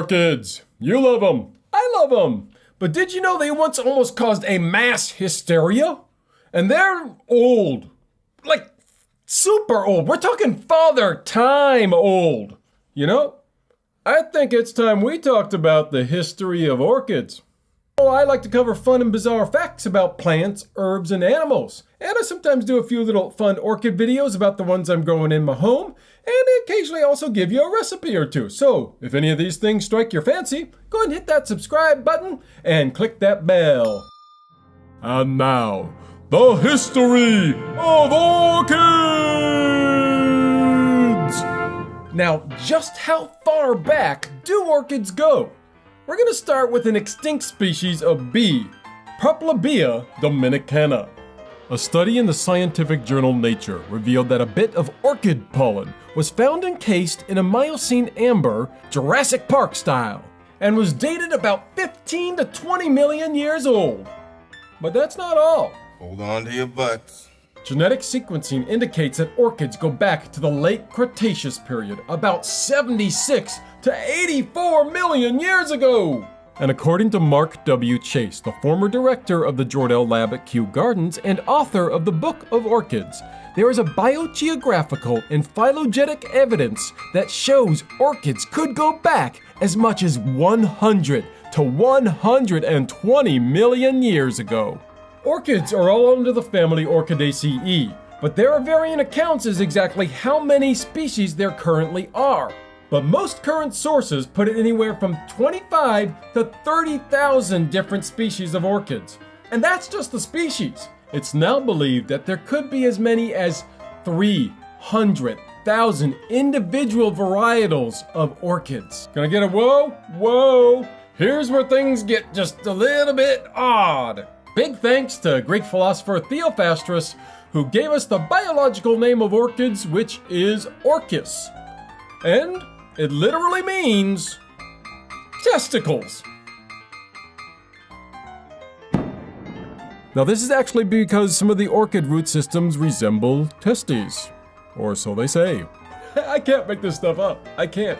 Orchids. You love them. I love them. But did you know they once almost caused a mass hysteria? And they're old. Like, super old. We're talking father time old. You know? I think it's time we talked about the history of orchids. Oh, I like to cover fun and bizarre facts about plants, herbs, and animals. And I sometimes do a few little fun orchid videos about the ones I'm growing in my home, and occasionally also give you a recipe or two. So, if any of these things strike your fancy, go ahead and hit that subscribe button and click that bell. And now, the history of orchids! Now, just how far back do orchids go? We're going to start with an extinct species of bee, Poplobia dominicana. A study in the scientific journal Nature revealed that a bit of orchid pollen was found encased in a Miocene amber, Jurassic Park style, and was dated about 15 to 20 million years old. But that's not all. Hold on to your butts. Genetic sequencing indicates that orchids go back to the late Cretaceous period, about 76 to 84 million years ago. And according to Mark W. Chase, the former director of the Jordell Lab at Kew Gardens and author of the Book of Orchids, there is a biogeographical and phylogenetic evidence that shows orchids could go back as much as 100 to 120 million years ago. Orchids are all under the family Orchidaceae, but there are varying accounts as exactly how many species there currently are. But most current sources put it anywhere from 25 to 30,000 different species of orchids. And that's just the species. It's now believed that there could be as many as 300,000 individual varietals of orchids. Can I get a whoa? Whoa! Here's where things get just a little bit odd. Big thanks to Greek philosopher Theophrastus, who gave us the biological name of orchids, which is orchis. And it literally means testicles. Now this is actually because some of the orchid root systems resemble testes. Or so they say. I can't make this stuff up. I can't.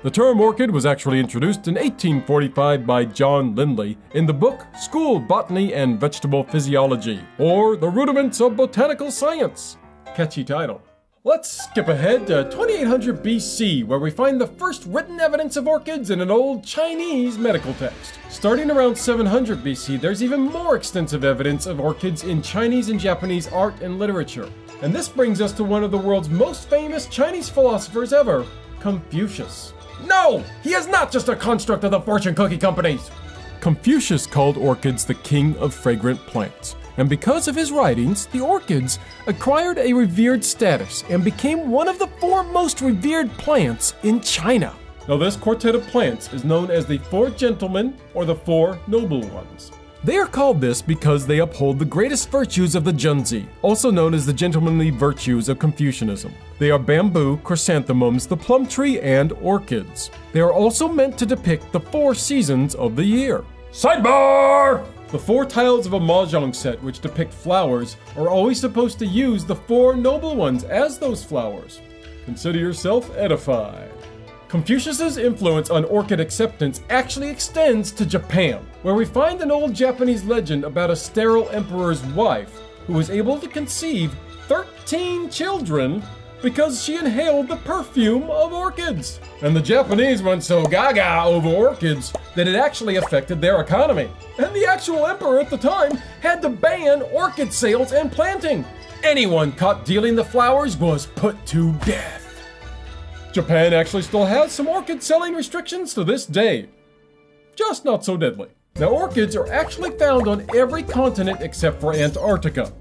The term orchid was actually introduced in 1845 by John Lindley in the book School Botany and Vegetable Physiology, or The Rudiments of Botanical Science. Catchy title. Let's skip ahead to 2800 BC, where we find the first written evidence of orchids in an old Chinese medical text. Starting around 700 BC, there's even more extensive evidence of orchids in Chinese and Japanese art and literature. And this brings us to one of the world's most famous Chinese philosophers ever, Confucius. No! He is not just a construct of the fortune cookie companies! Confucius called orchids the king of fragrant plants. And because of his writings, the orchids acquired a revered status and became one of the four most revered plants in China. Now this quartet of plants is known as the Four Gentlemen or the Four Noble Ones. They are called this because they uphold the greatest virtues of the Junzi, also known as the gentlemanly virtues of Confucianism. They are bamboo, chrysanthemums, the plum tree, and orchids. They are also meant to depict the 4 seasons of the year. Sidebar! The 4 tiles of a mahjong set which depict flowers are always supposed to use the 4 noble ones as those flowers. Consider yourself edified. Confucius's influence on orchid acceptance actually extends to Japan, where we find an old Japanese legend about a sterile emperor's wife who was able to conceive 13 children because she inhaled the perfume of orchids. And the Japanese went so gaga over orchids that it actually affected their economy. And the actual emperor at the time had to ban orchid sales and planting. Anyone caught dealing the flowers was put to death. Japan actually still has some orchid selling restrictions to this day. Just not so deadly. Now orchids are actually found on every continent except for Antarctica.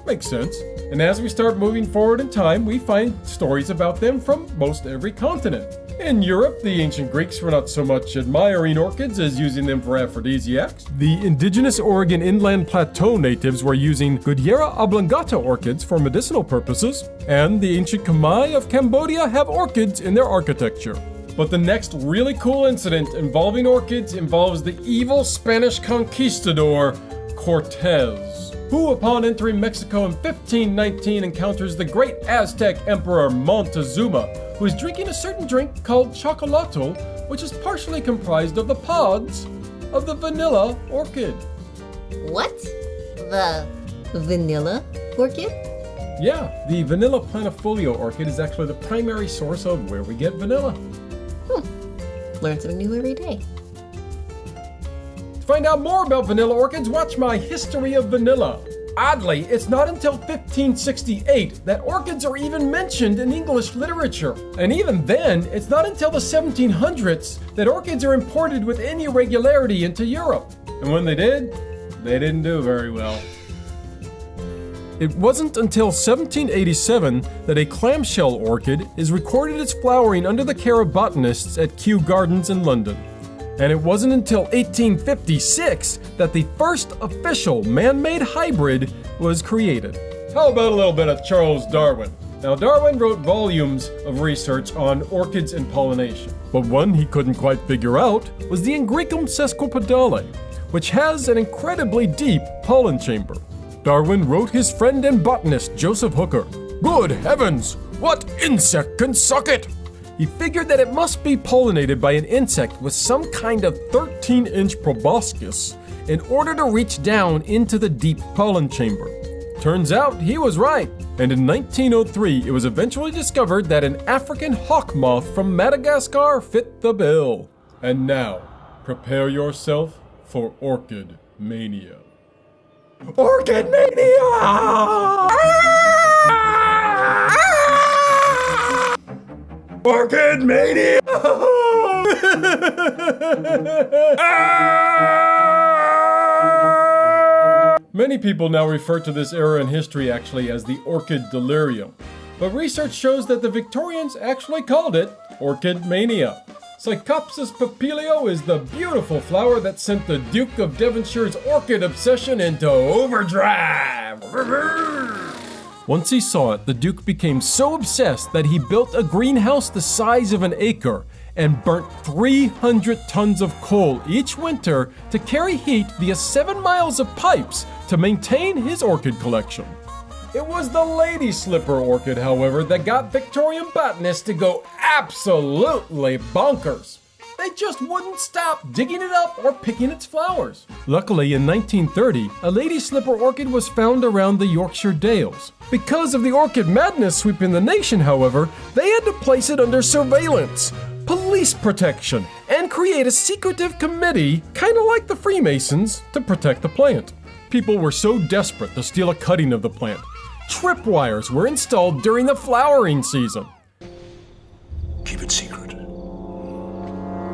Makes sense. And as we start moving forward in time, we find stories about them from most every continent. In Europe, the ancient Greeks were not so much admiring orchids as using them for aphrodisiacs. The indigenous Oregon inland plateau natives were using Goodyeria oblongata orchids for medicinal purposes. And the ancient Khmer of Cambodia have orchids in their architecture. But the next really cool incident involving orchids involves the evil Spanish conquistador, Cortez, who upon entering Mexico in 1519 encounters the great Aztec Emperor Montezuma, who is drinking a certain drink called chocolato which is partially comprised of the pods of the vanilla orchid. What? The vanilla orchid? Yeah, the vanilla planifolio orchid is actually the primary source of where we get vanilla. Learn something new every day. To find out more about vanilla orchids, watch my History of Vanilla. Oddly, it's not until 1568 that orchids are even mentioned in English literature. And even then, it's not until the 1700s that orchids are imported with any regularity into Europe. And when they did, they didn't do very well. It wasn't until 1787 that a clamshell orchid is recorded as flowering under the care of botanists at Kew Gardens in London. And it wasn't until 1856 that the first official man-made hybrid was created. How about a little bit of Charles Darwin? Now, Darwin wrote volumes of research on orchids and pollination. But one he couldn't quite figure out was the Ingricum sesquipedale, which has an incredibly deep pollen chamber. Darwin wrote his friend and botanist Joseph Hooker, "Good heavens, what insect can suck it?" He figured that it must be pollinated by an insect with some kind of 13-inch proboscis in order to reach down into the deep pollen chamber. Turns out he was right, and in 1903 it was eventually discovered that an African hawk moth from Madagascar fit the bill. And now, prepare yourself for orchid mania. Orchid mania! Orchid mania! Many people now refer to this era in history actually as the orchid delirium, but research shows that the Victorians actually called it orchid mania. Psychopsis papilio is the beautiful flower that sent the Duke of Devonshire's orchid obsession into overdrive. Once he saw it, the Duke became so obsessed that he built a greenhouse the size of an acre and burnt 300 tons of coal each winter to carry heat via 7 miles of pipes to maintain his orchid collection. It was the lady slipper orchid, however, that got Victorian botanists to go absolutely bonkers. They just wouldn't stop digging it up or picking its flowers. Luckily, in 1930, a lady slipper orchid was found around the Yorkshire Dales. Because of the orchid madness sweeping the nation, however, they had to place it under surveillance, police protection, and create a secretive committee, kind of like the Freemasons, to protect the plant. People were so desperate to steal a cutting of the plant. Tripwires were installed during the flowering season. Keep it secret.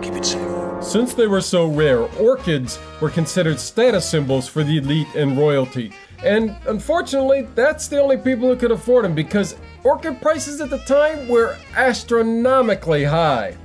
Keep it safe. Since they were so rare, orchids were considered status symbols for the elite and royalty. And unfortunately, that's the only people who could afford them because orchid prices at the time were astronomically high.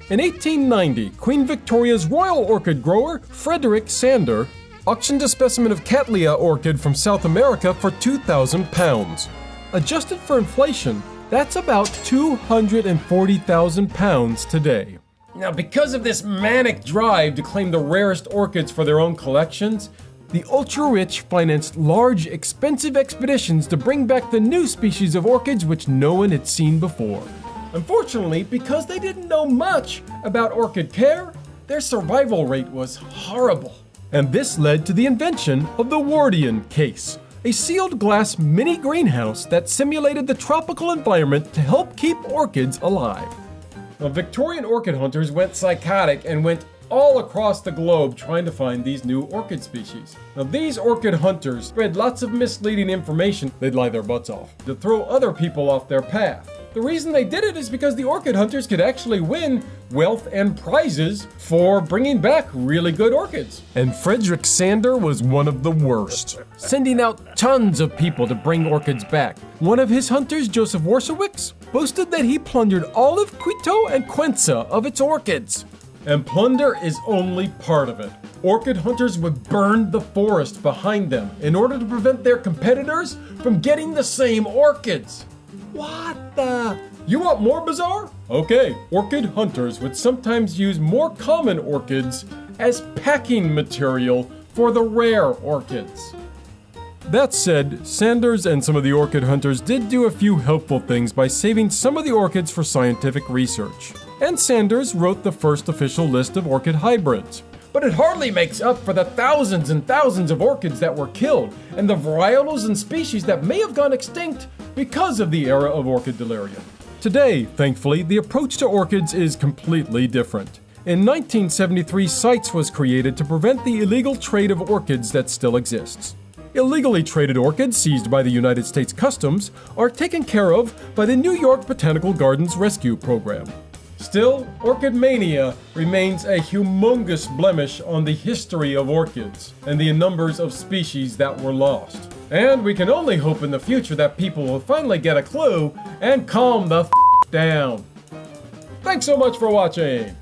In 1890, Queen Victoria's royal orchid grower, Frederick Sander, auctioned a specimen of Cattleya orchid from South America for £2,000. Adjusted for inflation, that's about £240,000 today. Now, because of this manic drive to claim the rarest orchids for their own collections, the ultra-rich financed large, expensive expeditions to bring back the new species of orchids which no one had seen before. Unfortunately, because they didn't know much about orchid care, their survival rate was horrible. And this led to the invention of the Wardian case, a sealed glass mini greenhouse that simulated the tropical environment to help keep orchids alive. Now, Victorian orchid hunters went psychotic and went all across the globe trying to find these new orchid species. Now, these orchid hunters spread lots of misleading information, they'd lie their butts off, to throw other people off their path. The reason they did it is because the orchid hunters could actually win wealth and prizes for bringing back really good orchids. And Frederick Sander was one of the worst, sending out tons of people to bring orchids back. One of his hunters, Joseph Warsowicz, boasted that he plundered all of Quito and Cuenca of its orchids. And plunder is only part of it. Orchid hunters would burn the forest behind them in order to prevent their competitors from getting the same orchids. What the? You want more bizarre? Okay, orchid hunters would sometimes use more common orchids as packing material for the rare orchids. That said, Sanders and some of the orchid hunters did do a few helpful things by saving some of the orchids for scientific research. And Sanders wrote the first official list of orchid hybrids. But it hardly makes up for the thousands and thousands of orchids that were killed, and the varietals and species that may have gone extinct because of the era of orchid delirium. Today, thankfully, the approach to orchids is completely different. In 1973, CITES was created to prevent the illegal trade of orchids that still exists. Illegally traded orchids seized by the United States Customs are taken care of by the New York Botanical Gardens Rescue Program. Still, orchid mania remains a humongous blemish on the history of orchids and the numbers of species that were lost. And we can only hope in the future that people will finally get a clue and calm the down. Thanks so much for watching!